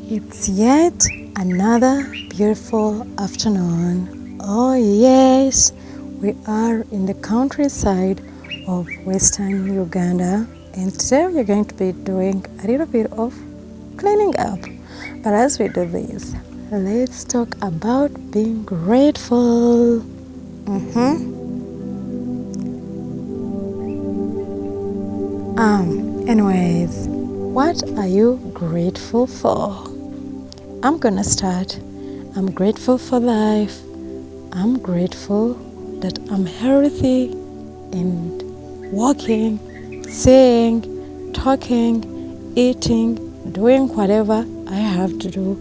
It's yet another beautiful afternoon. Oh yes, we are in the countryside of Western Uganda, and today we're going to be doing a little bit of cleaning up. But as we do this, let's talk about being grateful. Anyways, what are you grateful for? I'm gonna start. I'm grateful for life. I'm grateful that I'm healthy and walking, seeing, talking, eating, doing whatever I have to do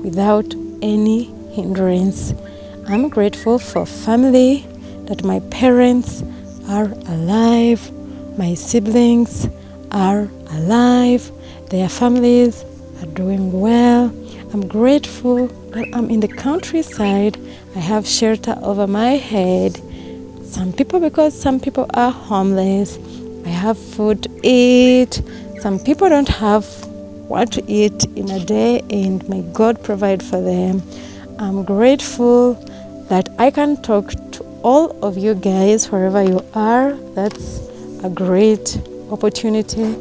without any hindrance. I'm grateful for family, that my parents are alive, my siblings are alive, their families are doing well. I'm grateful that I'm in the countryside. I have shelter over my head. Some people are homeless. I have food to eat. Some people don't have what to eat in a day, and may God provide for them. I'm grateful that I can talk to all of you guys wherever you are. That's a great opportunity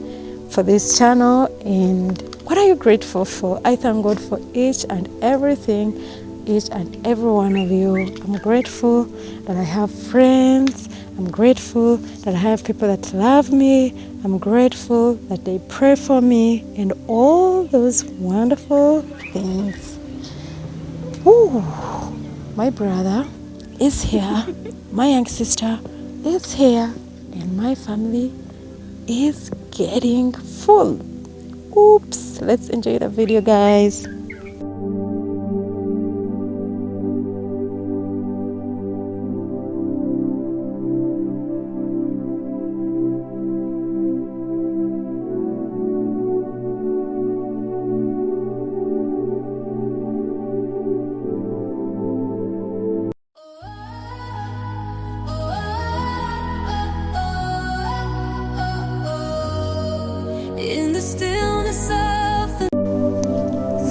for this channel. And what are you grateful for? I thank God for each and everything, each and every one of you. I'm grateful that I have friends. I'm grateful that I have people that love me. I'm grateful that they pray for me and all those wonderful things. Ooh, my brother is here. My young sister is here. And my family is getting full. Oops, let's enjoy the video, guys.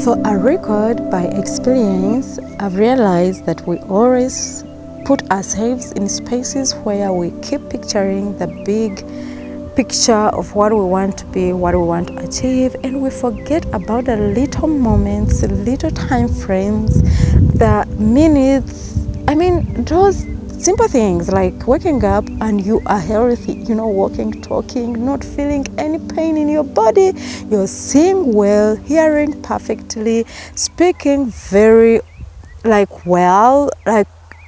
For a record, by experience, I've realized that we always put ourselves in spaces where we keep picturing the big picture of what we want to be, what we want to achieve, and we forget about the little moments, the little time frames, the minutes. Those simple things like waking up and you are healthy, walking, talking, not feeling any pain in your body, you're seeing well, hearing perfectly, speaking very well,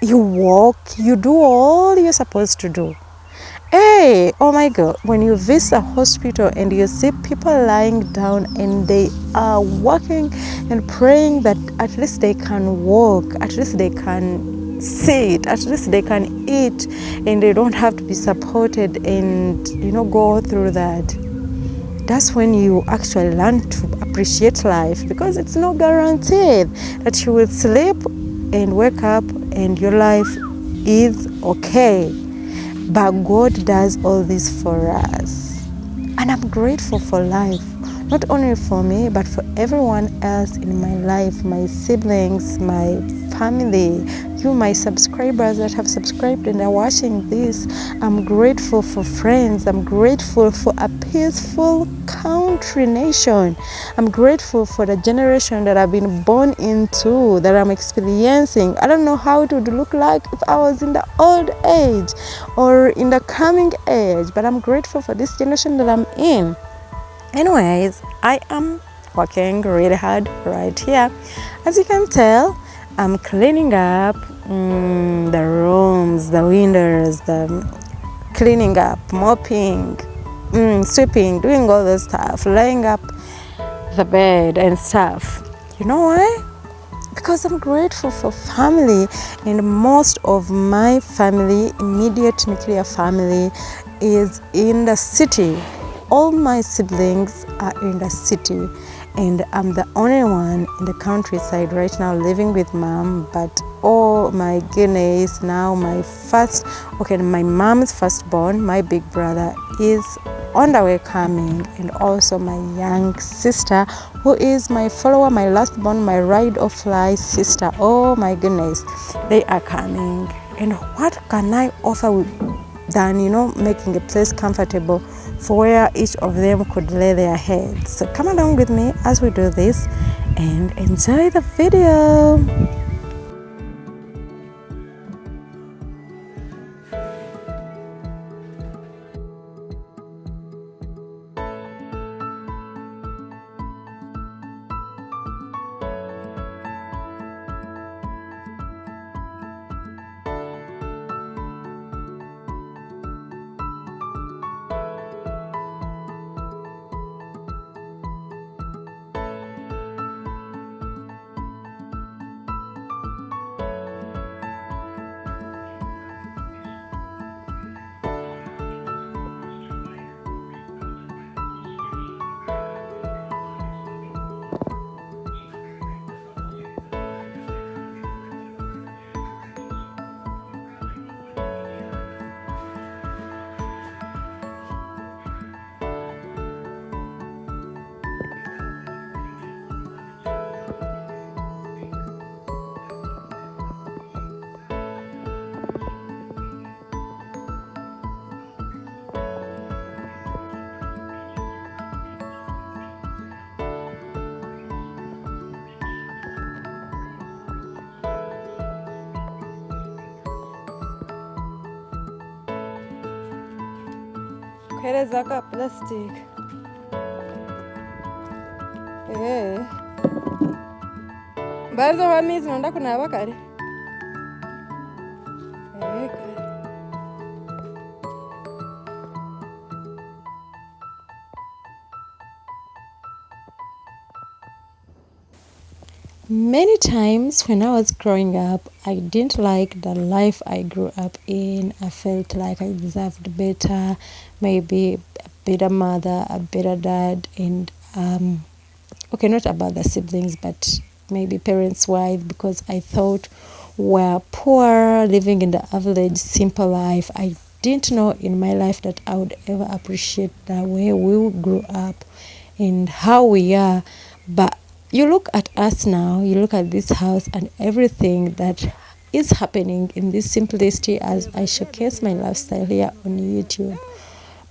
you walk, you do all you're supposed to do. Hey, oh my God, when you visit a hospital and you see people lying down and they are walking and praying that at least they can walk, at least they can sit, at least they can eat, and they don't have to be supported and go through that. That's when you actually learn to appreciate life, because it's not guaranteed that you will sleep and wake up and your life is okay. But God does all this for us. And I'm grateful for life, not only for me, but for everyone else in my life, my siblings, my family, you, my subscribers that have subscribed and are watching this. I'm grateful for friends. I'm grateful for a peaceful country nation. I'm grateful for the generation that I've been born into, that I'm experiencing. I don't know how it would look like if I was in the old age or in the coming age, but I'm grateful for this generation that I'm in. Anyways, I am working really hard right here. As you can tell, I'm cleaning up the rooms, the windows, cleaning up, mopping, sweeping, doing all this stuff, laying up the bed and stuff. You know why? Because I'm grateful for family, and most of my family, immediate nuclear family, is in the city. All my siblings are in the city, and I'm the only one in the countryside right now living with mom. But oh my goodness, now my mom's firstborn, my big brother, is on the way coming, and also my young sister who is my follower, my last born, my ride or fly sister. Oh my goodness, they are coming. And what can I offer than, making a place comfortable for where each of them could lay their heads. So come along with me as we do this and enjoy the video. Kuhereza ka plastic. Mbazo wamizi nonda kunaba kare. Many times when I was growing up, I didn't like the life I grew up in. I felt like I deserved better, maybe a better mother, a better dad, and okay, not about the siblings, but maybe parents' wife, because I thought we're poor, living in the average, simple life. I didn't know in my life that I would ever appreciate the way we grew up and how we are. But you look at us now, you look at this house and everything that is happening in this simplicity as I showcase my lifestyle here on YouTube.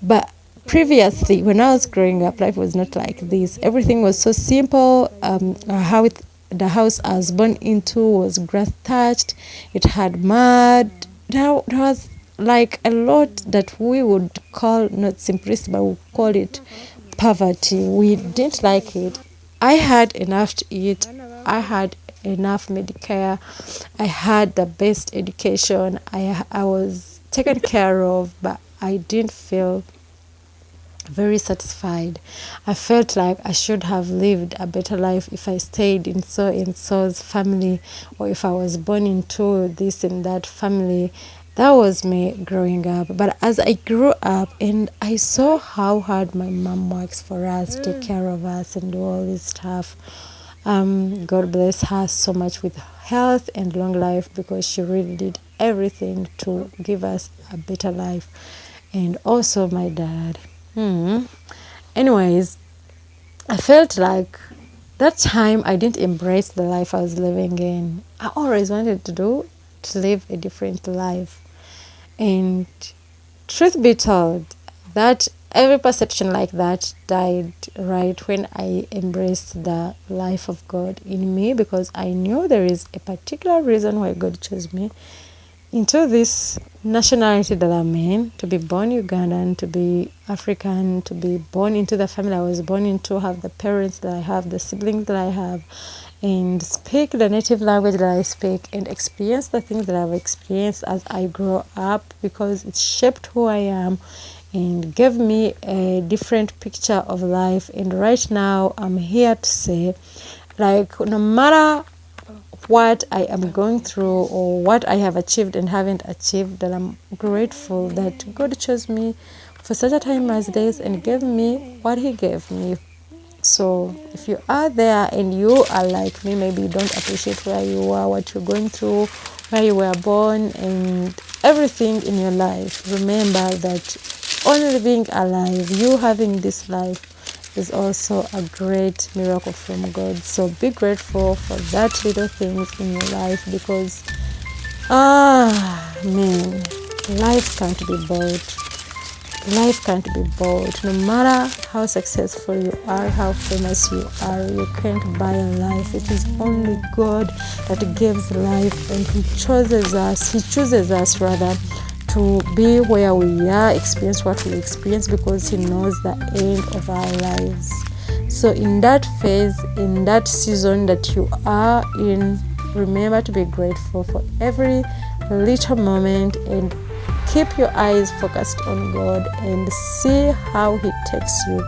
But previously, when I was growing up, life was not like this. Everything was so simple. The house I was born into was grass thatched. It had mud. There was like a lot that we would call not simplicity, but we would call it poverty. We didn't like it. I had enough to eat. I had enough Medicare. I had the best education. I was taken care of, but I didn't feel very satisfied. I felt like I should have lived a better life if I stayed in so and so's family, or if I was born into this and that family. That was me growing up. But as I grew up and I saw how hard my mom works for us, take care of us and do all this stuff, God bless her so much with health and long life, because she really did everything to give us a better life. And also my dad. Anyways, I felt like that time I didn't embrace the life I was living in. I always wanted to live a different life. And truth be told, that every perception like that died right when I embraced the life of God in me, because I knew there is a particular reason why God chose me into this nationality that I'm in, to be born Ugandan, to be African, to be born into the family I was born into, have the parents that I have, the siblings that I have, and speak the native language that I speak, and experience the things that I've experienced as I grow up, because it shaped who I am and gave me a different picture of life. And right now I'm here to say, like, no matter what I am going through or what I have achieved and haven't achieved, that I'm grateful that God chose me for such a time as this and gave me what He gave me. So if you are there and you are like me, maybe you don't appreciate where you are, what you're going through, where you were born, and everything in your life, remember that only being alive, you having this life, is also a great miracle from God. So be grateful for that little things in your life, because man, life can't be bought. Life can't be bought. No matter how successful you are, how famous you are, you can't buy a life. It is only God that gives life, and He chooses us rather, to be where we are, experience what we experience, because He knows the end of our lives. So in that phase, in that season that you are in, remember to be grateful for every little moment, and keep your eyes focused on God, and see how He takes you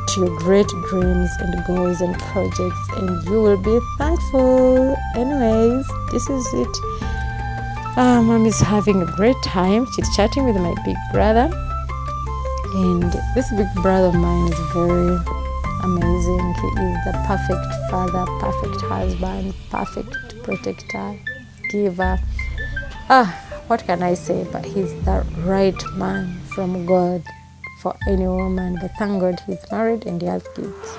to your great dreams and goals and projects, and you will be thankful. Anyways, this is it. Mom is having a great time chit-chatting with my big brother, and this big brother of mine is very amazing. He is the perfect father, perfect husband, perfect protector, giver. What can I say? But he's the right man from God for any woman. But thank God he's married and he has kids.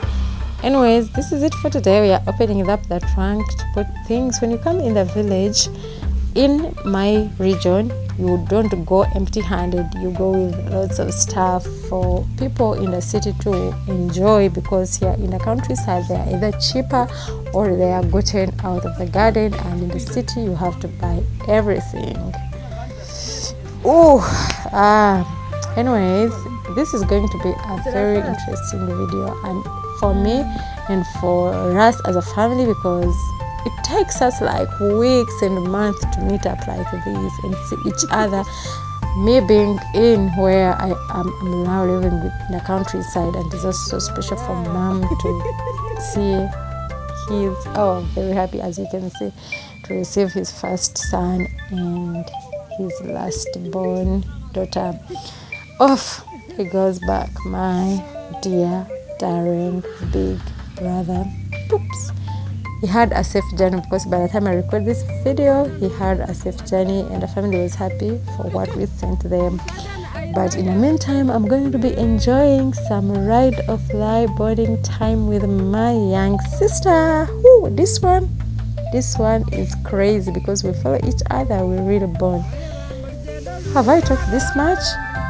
Anyways, this is it for today. We are opening up the trunk to put things. When you come in the village, in my region, you don't go empty-handed. You go with lots of stuff for people in the city to enjoy, because here in the countryside they are either cheaper or they are gotten out of the garden, and in the city you have to buy everything. Anyways, this is going to be a very interesting video, and for me and for us as a family, because it takes us like weeks and months to meet up like this and see each other. Me being in where I'm now living in the countryside, and it's also special for Mom to see his, very happy, as you can see, to receive his first son and his last born daughter. He goes back, my dear Darren, big brother. Oops. He had a safe journey, because by the time I record this video, he had a safe journey, and the family was happy for what we sent them. But in the meantime, I'm going to be enjoying some ride of life bonding time with my young sister. This one is crazy, because we follow each other, we really bond. Have I talked this much?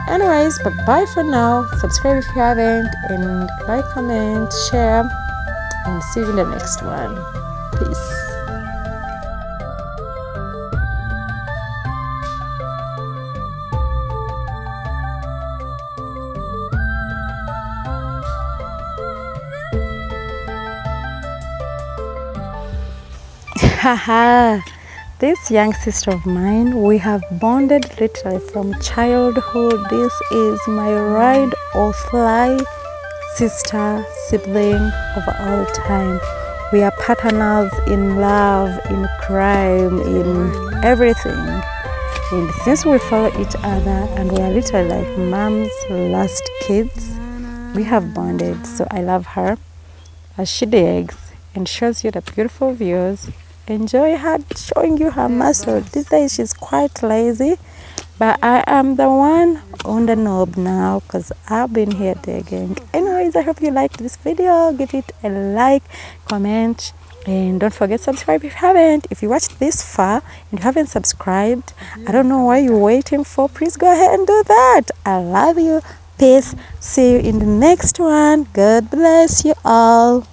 Anyways, bye for now. Subscribe if you haven't, and like, comment, share, and see you in the next one. Peace. Haha. This young sister of mine, we have bonded literally from childhood. This is my ride or fly sister, sibling of all time. We are partners in love, in crime, in everything. And since we follow each other and we are literally like Mom's last kids, we have bonded. So I love her as she digs and shows you the beautiful views. Enjoy her showing you her muscle. These days she's quite lazy, but I am the one on the knob now, because I've been here digging. Anyways, I hope you liked this video. Give it a like, comment, and don't forget subscribe if you haven't. If you watched this far and you haven't subscribed, I don't know what you're waiting for. Please go ahead and do that. I love you. Peace. See you in the next one. God bless you all.